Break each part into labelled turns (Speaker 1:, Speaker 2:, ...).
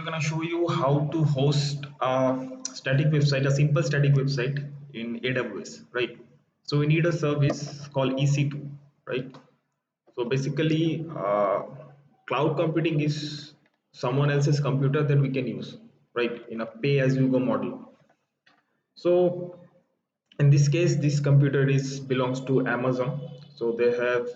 Speaker 1: I'm gonna show you how to host a static website, a simple static website in AWS, right? So we need a service called EC2, right? So basically, cloud computing is someone else's computer that we can use, right? In a pay-as-you-go model. So in this case, this computer is belongs to Amazon. So they have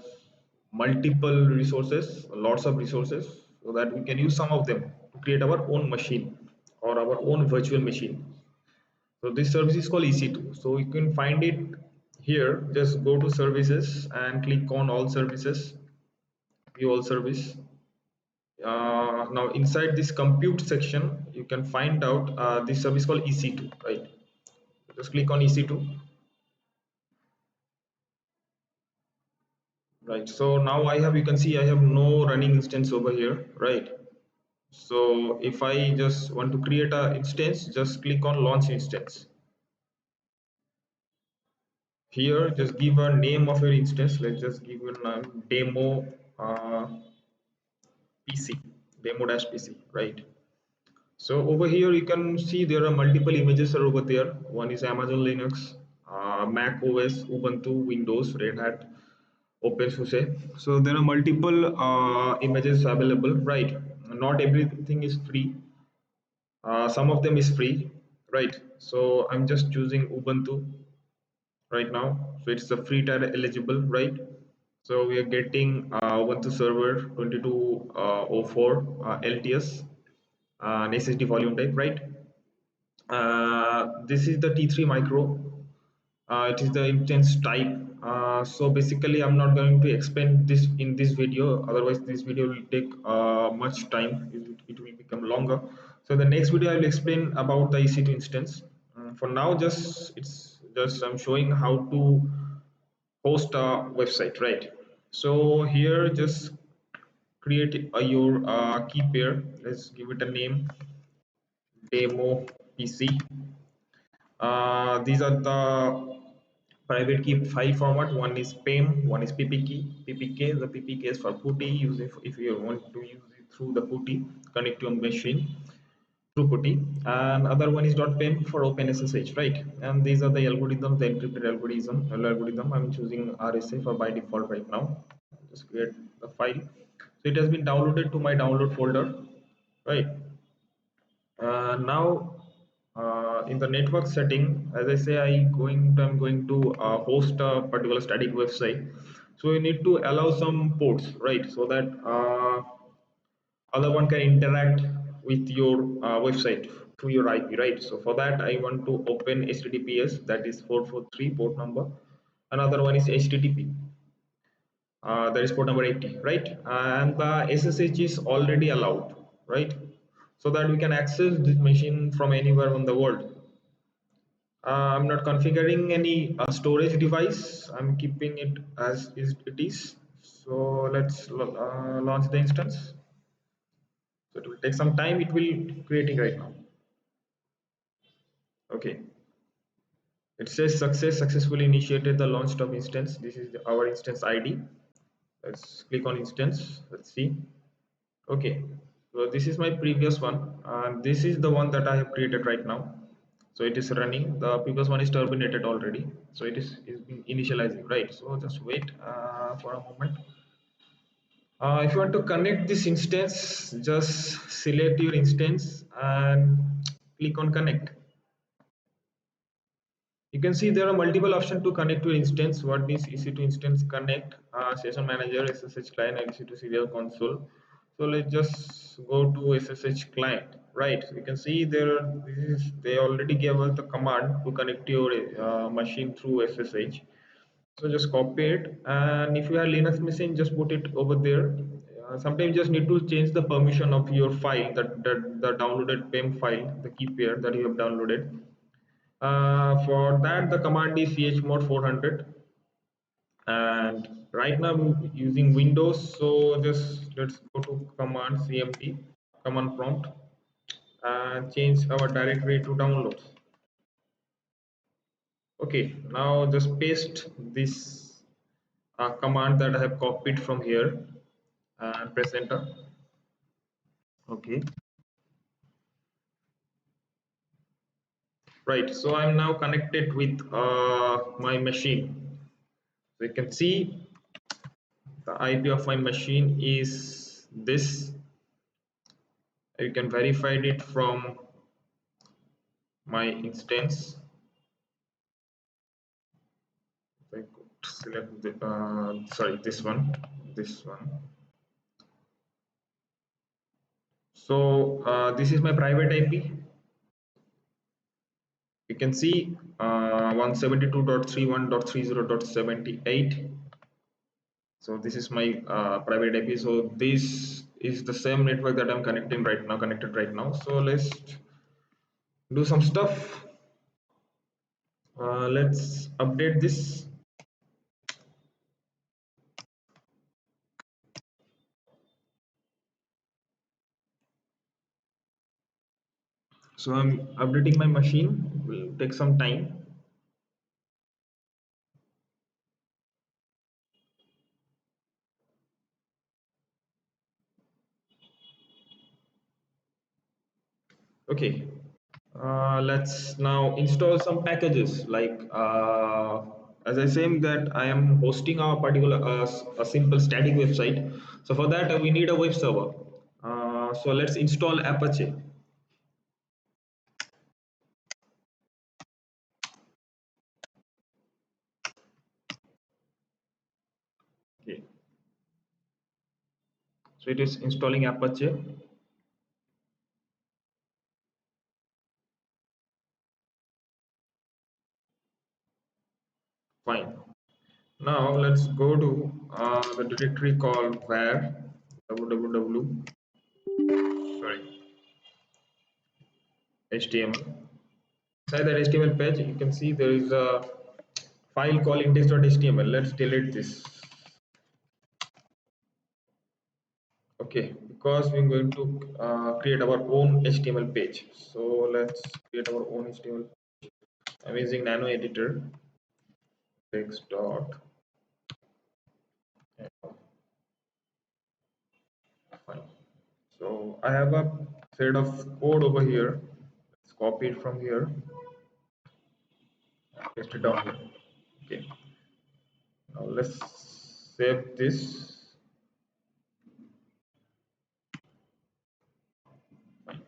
Speaker 1: multiple resources, lots of resources, so that we can use some of them to create our own machine or our own virtual machine. So this service is called EC2. So you can find it here. Just go to services and click on all services, view all service. Now inside this compute section, you can find out this service called EC2, right? Just click on EC2. Right, so now I have, you can see I have no running instance over here, right? So if I just want to create a instance, just click on launch instance. Here just give a name of your instance. Let's just give a name demo PC, demo-pc, right? So over here you can see there are multiple images are over there. One is Amazon Linux, Mac OS, Ubuntu, Windows, Red Hat, OpenSUSE. So there are multiple images available, right? Not everything is free. Some of them is free, right? So I'm just choosing Ubuntu right now. So it's a free tier eligible, right? So we are getting Ubuntu server 2204 LTS and SSD volume type, right? This is the T3 micro. It is the instance type. So basically I'm not going to explain this in this video, otherwise this video will take much time. It will become longer. So the next video I will explain about the EC2 instance. For now, just I'm showing how to host a website, right? So here just create your key pair. Let's give it a name, demo PC. These are the private key file format. One is PEM, one is PPK. The PPK is for PuTTY. Use if you want to use it through the PuTTY, connect your machine through PuTTY. And other one is .pem for OpenSSH, right? And these are the algorithms, the encrypted algorithm. I'm choosing RSA for by default right now. Just create the file. So it has been downloaded to my download folder, right? Now in the network setting, as I say, I'm going to host a particular static website. So you need to allow some ports, right? So that other one can interact with your website through your IP, right? So for that, I want to open HTTPS, that is 443 port number. Another one is HTTP, that is port number 80, right? And the SSH is already allowed, right? So that we can access this machine from anywhere in the world. I'm not configuring any storage device. I'm keeping it as is it is. So let's launch the instance. So it will take some time. It will creating right now. Okay. It says successfully initiated the launch of instance. This is our instance ID. Let's click on instance. Let's see. Okay. So this is my previous one, and this is the one that I have created right now. So it is running. The previous one is terminated already. So is being initializing, right? So just wait for a moment. If you want to connect this instance, just select your instance and click on connect. You can see there are multiple options to connect to instance. What is EC2 instance connect, session manager, SSH client, and EC2 serial console. So let's just go to SSH client, right? So you can see there they already gave us the command to connect your machine through SSH. So just copy it, and if you have Linux machine, just put it over there. Sometimes you just need to change the permission of your file, that the downloaded PEM file, the key pair that you have downloaded. For that, the command is chmod 400, and right now I'm using Windows, so just let's go to command cmd, command prompt, and change our directory to downloads. Okay, now just paste this command that I have copied from here and press enter. Okay, Right, so I'm now connected with my machine. So you can see the IP of my machine is this. You can verify it from my instance. I could select the, sorry, this one. So this is my private IP. You can see 172.31.30.78. So this is my private IP. So this is the same network that I'm connected right now. So let's do some stuff. Let's update this. So I'm updating my machine. It will take some time. Okay. Let's now install some packages like as I say that I am hosting a particular a simple static website. So for that we need a web server. So let's install Apache. Okay. So it is installing Apache. Fine. Now let's go to the directory called var www sorry html. Inside that HTML page, you can see there is a file called index.html. Let's delete this. Okay, because we're going to create our own HTML page. So let's create our own HTML. I'm using Nano Editor. Text dot. Fine. So I have a set of code over here. Let's copy it from here. Paste it down here. Okay. Now let's save this. Fine.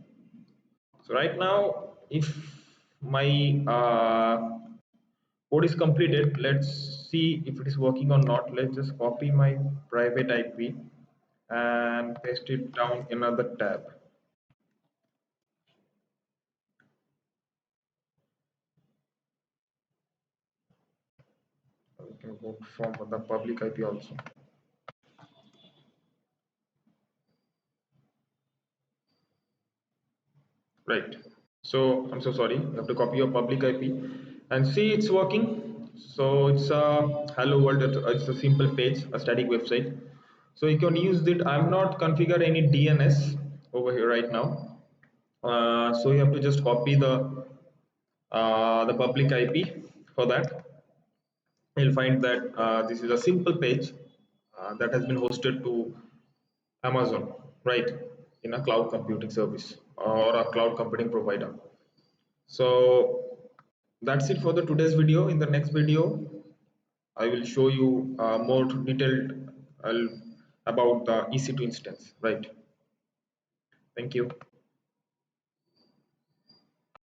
Speaker 1: So right now, if my code is completed, let's see if it is working or not. Let's just copy my private IP and paste it down in another tab. We can go from the public IP also. Right. So I'm so sorry. You have to copy your public IP and see it's working. So it's a hello world. It's a simple page, a static website. So you can use it. I'm not configure any DNS over here right now. So you have to just copy the public IP. For that, you'll find that this is a simple page that has been hosted to Amazon, right, in a cloud computing service or a cloud computing provider. So that's it for the today's video. In the next video, I will show you more detailed uh, about the EC2 instance, right? Thank you.